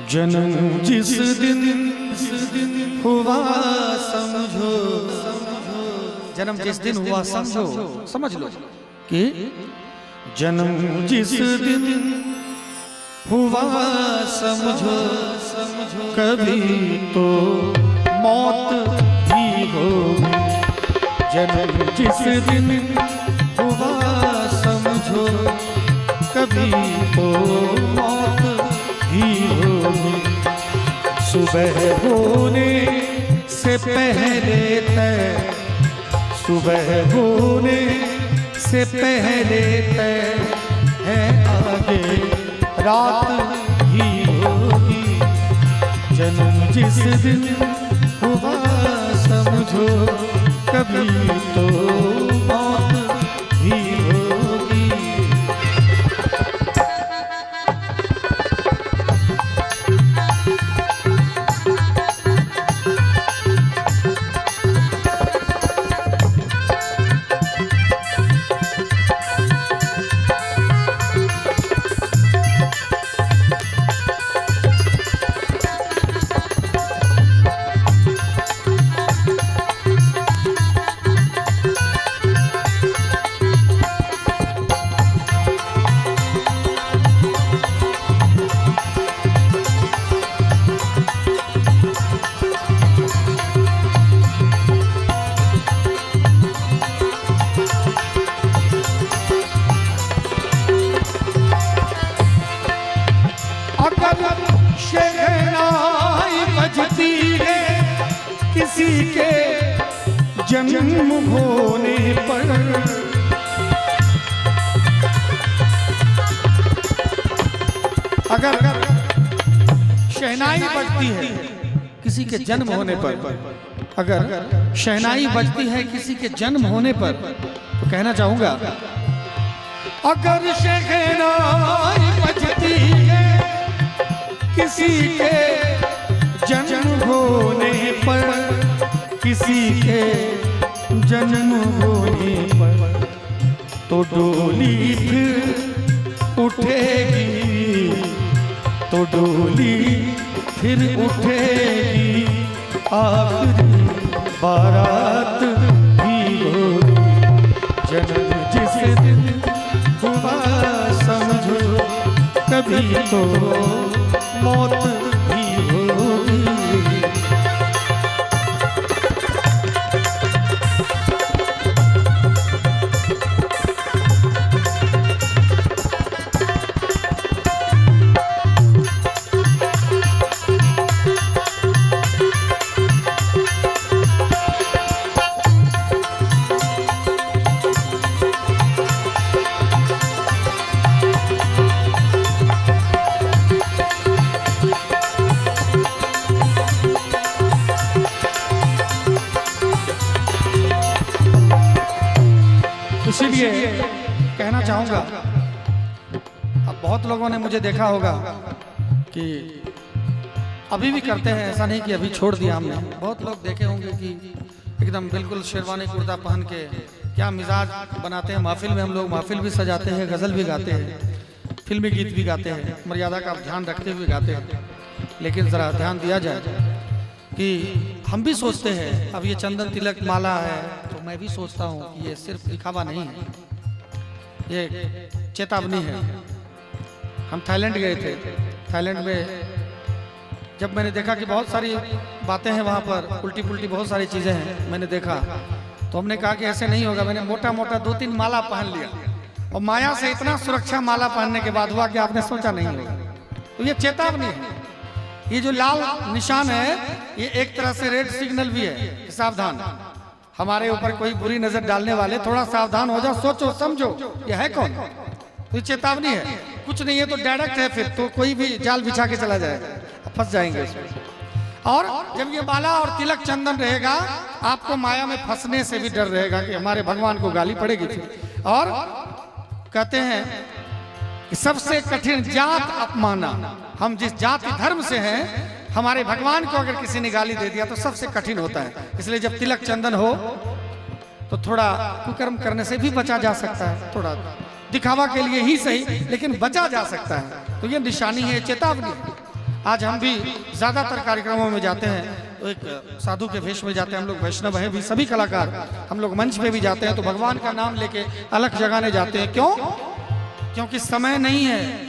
जन्म जिस दिन हुआ समझो, जन्म जिस दिन हुआ समझो, समझ लो कि जन्म जिस दिन हुआ समझो, कभी तो मौत भी होगी। जन्म जिस दिन हुआ समझो, कभी तो मौत भी होगी। सुबह होने से पहले तय, सुबह होने से पहले तय है, आगे रात ही होगी। जन्म जिस दिन हुआ समझो, कभी तो मौत भी होगी। शहनाई बजती है किसी के जन्म होने पर, अगर शहनाई बजती है किसी के जन्म होने पर, अगर शहनाई बजती है किसी के जन्म होने पर, तो कहना चाहूंगा अगर शहनाई बजती है किसी के जन्म होने पर, किसी के जन्म होने पर, तो डोली फिर उठेगी, तो डोली फिर उठेगी, आखिरी बारात भी होगी। जन्म जिस दिन हुआ समझो, कभी तो मौत भी होगी। इसीलिए कहना चाहूंगा, अब बहुत लोगों ने मुझे देखा होगा कि अभी भी करते हैं, ऐसा नहीं कि अभी छोड़ दिया हमने। बहुत लोग देखे होंगे कि एकदम बिल्कुल शेरवानी कुर्ता पहन के क्या मिजाज बनाते हैं। महफिल में हम लोग महफिल भी सजाते हैं, गज़ल भी गाते हैं, फिल्मी गीत भी गाते हैं, मर्यादा का ध्यान रखते हुए गाते हैं। लेकिन ज़रा ध्यान दिया जाए कि हम भी सोचते हैं, अब ये चंदन तिलक माला है तो मैं भी सोचता हूँ कि ये सिर्फ दिखावा नहीं है, ये चेतावनी है। हम थाईलैंड गए थे, थाईलैंड में जब मैंने देखा कि बहुत सारी बातें हैं वहाँ पर, उल्टी पुल्टी बहुत सारी चीज़ें हैं, मैंने देखा तो हमने कहा कि ऐसे नहीं होगा। मैंने मोटा मोटा 2-3 माला पहन लिया, और माया से इतना सुरक्षा माला पहनने के बाद हुआ कि आपने सोचा नहीं होगा। तो ये चेतावनी है। ये जो लाल निशान है ये एक तरह से रेड सिग्नल भी है, सावधान, हमारे ऊपर कोई बुरी नजर डालने वाले, थोड़ा सावधान हो जाओ, सोचो समझो ये है कौन। तो ये चेतावनी है, कुछ नहीं है तो डायरेक्ट है, फिर तो कोई भी जाल बिछा के चला जाएगा, फंस जाएंगे उसमें। और जब ये माला और तिलक चंदन रहेगा, आपको माया में फंसने से भी डर रहेगा कि हमारे भगवान को गाली पड़ेगी फिर। और कहते हैं कि सबसे कठिन जात अपमाना, हम जिस जाति धर्म से हैं, हमारे भगवान को अगर किसी ने गाली दे दिया तो सबसे कठिन होता है। इसलिए जब तिलक चंदन हो तो थोड़ा कुकर्म करने से भी बचा जा सकता है, थोड़ा दिखावा के लिए ही सही, लेकिन बचा जा सकता है। तो ये निशानी है, चेतावनी है। आज हम भी ज्यादातर कार्यक्रमों में जाते हैं तो एक साधु के वेश में जाते हैं, हम लोग वैष्णव हैं भी, सभी कलाकार हम लोग मंच पे भी जाते हैं तो भगवान का नाम लेके अलग जगाने जाते हैं। क्यों? क्योंकि समय नहीं है।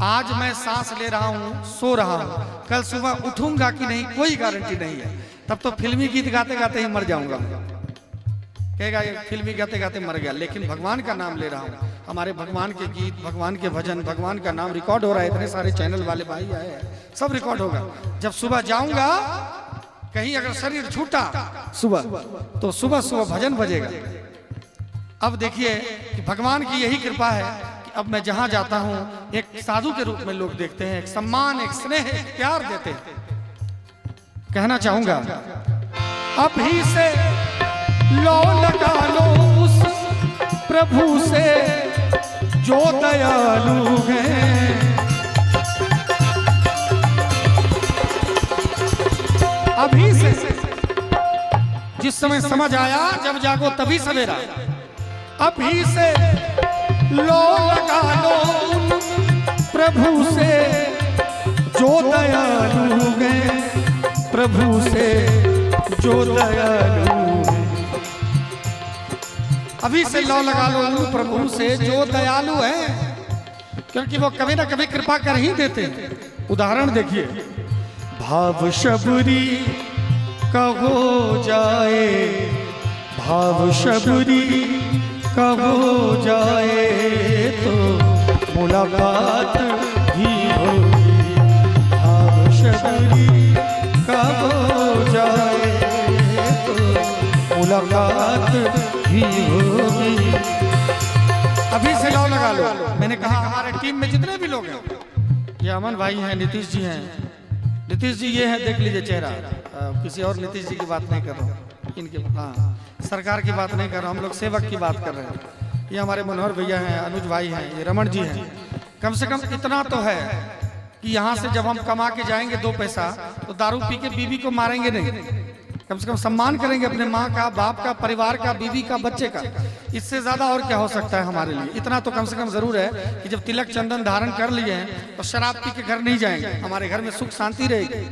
आज मैं सांस ले रहा हूँ, सो रहा हूँ, कल सुबह उठूंगा कि नहीं कोई गारंटी नहीं है। तब तो फिल्मी गीत गाते गाते ही मर जाऊंगा, कहेगा ये फिल्मी गाते गाते मर गया। लेकिन भगवान का नाम ले रहा हूँ, हमारे भगवान के गीत, भगवान के भजन, भगवान का नाम रिकॉर्ड हो रहा है। इतने सारे चैनल वाले भाई आए हैं, सब रिकॉर्ड होगा। जब सुबह जाऊंगा, कहीं अगर शरीर छूटा सुबह, तो सुबह सुबह भजन बजेगा। अब देखिए कि भगवान की यही कृपा है कि अब मैं जहां जाता हूं एक साधु के रूप में लोग देखते हैं, एक सम्मान, एक स्नेह, एक प्यार देते हैं। कहना चाहूंगा, अब ही से लो लगा लो उस प्रभु से जो दयालु है। अभी से, जिस समय समझ आया, जब जागो तभी सवेरा। अभी से लो लगा लो उन प्रभु से जो दयालु है, प्रभु से जो दयालु है। अभी से लौ लगा लो उन प्रभु से जो दयालु है, क्योंकि वो कभी ना कभी कृपा कर ही देते हैं। उदाहरण देखिए, भाव शबरी का हो जाए, भाव शबरी का हो जाए तो मुलाकात भी होगी। भाव शबरी का हो जाए तो मुलाकात भी होगी। अभी से लौ लगा लो। मैंने कहा हमारे टीम में जितने भी लोग हैं, ये अमन भाई हैं, नीतीश जी हैं, नीतीश जी ये है, देख लीजिए चेहरा, किसी और नीतीश जी की बात नहीं कर रहा हूँ, इनके, हाँ, सरकार की बात नहीं कर रहा हूँ, हम लोग सेवक की बात कर रहे हैं। ये हमारे मनोहर भैया हैं, अनुज भाई हैं, ये रमन जी हैं। कम से कम इतना तो है कि यहाँ से जब हम कमा के जाएंगे 2 पैसा, तो दारू पी के बीवी को मारेंगे नहीं, कम से कम सम्मान करेंगे अपने माँ का, बाप का, परिवार का, बीवी का, बच्चे का। इससे ज्यादा और क्या हो सकता है हमारे लिए? इतना तो कम से कम जरूर है कि जब तिलक चंदन धारण कर लिए हैं तो शराब पी के घर नहीं जाएंगे, हमारे घर में सुख शांति रहेगी।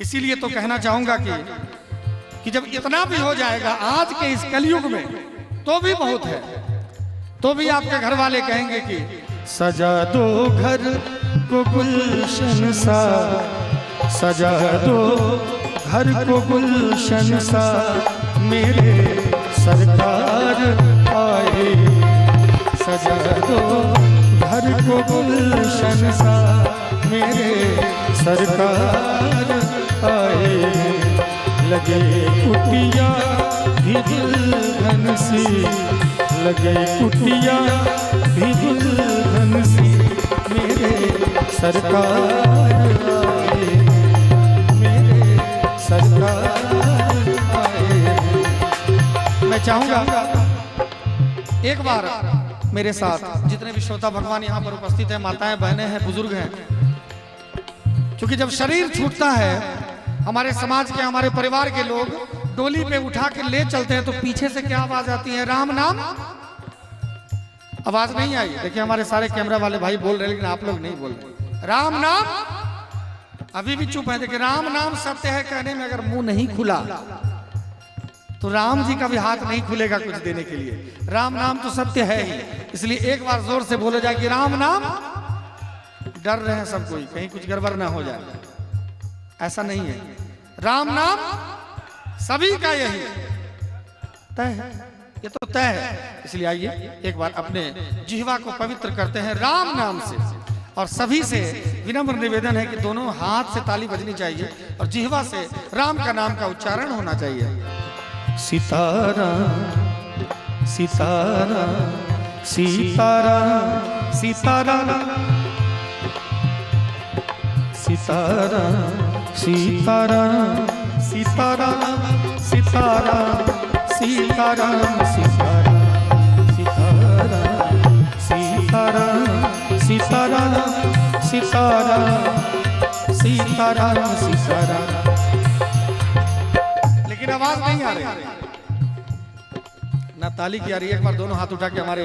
इसीलिए तो कहना चाहूंगा कि जब इतना भी हो जाएगा आज के इस कलयुग में, तो भी बहुत है। तो भी आपके घर वाले कहेंगे कि सजा दो घर को गुलशन सा, सजा दो घर को गुलशन सा, मेरे सरकार आए। सजा दो घर को गुलशन सा, मेरे सरकार आए। लगे कुटिया भी दुल्हन सी, लगे कुटिया भी दुल्हन सी, मेरे सरकार आए, मेरे सरकार आए। मैं चाहूंगा एक बार मेरे साथ जितने भी श्रोता भगवान यहाँ पर उपस्थित हैं, माताएं, बहनें हैं, बुजुर्ग हैं, क्योंकि जब शरीर छूटता है, हमारे समाज के, हमारे परिवार के लोग डोली पे उठा के ले चलते हैं, तो पीछे से क्या आवाज आती है? राम नाम। आवाज नहीं आई, देखिए हमारे सारे कैमरा वाले भाई बोल रहे हैं, लेकिन आप लोग नहीं बोल रहे। राम नाम अभी भी चुप है। देखिए, राम नाम सत्य है कहने में अगर मुंह नहीं खुला तो राम जी का भी हाथ नहीं खुलेगा कुछ देने के लिए। राम नाम तो सत्य है ही, इसलिए एक बार जोर से बोला जाए कि राम नाम। डर रहे हैं सब कोई, कहीं कुछ गड़बड़ ना हो जाए, ऐसा नहीं है। राम नाम सभी का यही तय है, ये तो तय है। इसलिए आइए एक बार अपने जिह्वा को पवित्र करते हैं राम नाम से, और सभी से विनम्र निवेदन है कि दोनों हाथ से ताली बजनी चाहिए और जिह्वा से राम का नाम का उच्चारण होना चाहिए। सीताराम सीताराम सीताराम सीताराम सीताराम सीताराम सीताराम सीताराम सीताराम सीताराम सीताराम सीताराम सीताराम सीताराम सीताराम। लेकिन आवाज नहीं आ रही, ना ताली की आ रही है। एक बार दोनों हाथ उठा के हमारे